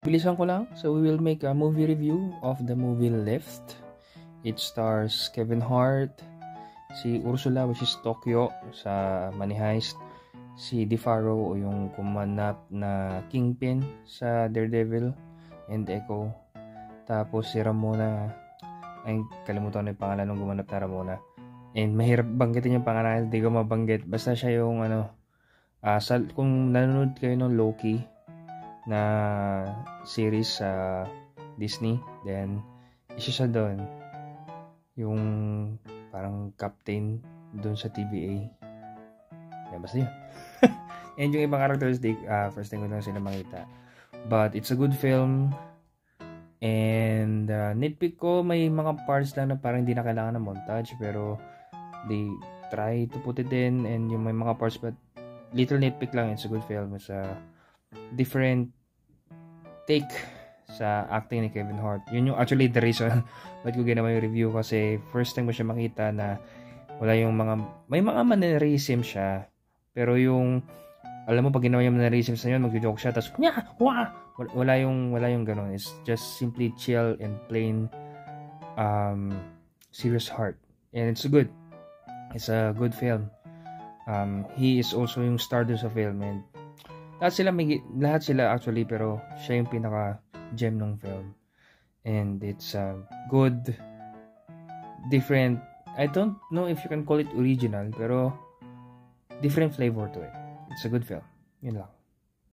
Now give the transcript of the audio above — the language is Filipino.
Bilisan ko lang. So we will make a movie review of the movie Lift. It stars Kevin Hart, si Ursula which is Tokyo sa Money Heist, si DeFaro o yung kumanap na Kingpin sa Daredevil and Echo. Tapos si Ramona, ay kalimutan ko na yung pangalan ng gumanap na Ramona. And mahirap banggitin yung pangalan, hindi ko mabanggit. Basta siya yung kung nanonood kayo ng Loki na series sa Disney, then isa siya doon. Yung parang captain doon sa TVA. Yan, basta yun. And yung ibang characteristic, first time ko lang sila makita. But it's a good film. And nitpick ko, may mga parts lang na parang hindi na kailangan ng montage. Pero they try to put it in. And yung may mga parts, but little nitpick lang, it's a good film. It's a different take sa acting ni Kevin Hart. Yun yung actually the reason ba't ko ginawa yung review, kasi first time ko siya makita na wala yung may mga mannerism siya, pero yung alam mo pag ginawa yung mannerism sa yun, mag-joke siya tapos wala yung ganun. It's just simply chill and plain serious heart, and it's a good film. He is also yung star doon sa film, and lahat sila actually, pero siya yung pinaka gem ng film. And it's a good, different, I don't know if you can call it original, pero different flavor to it. It's a good film. Yun lang.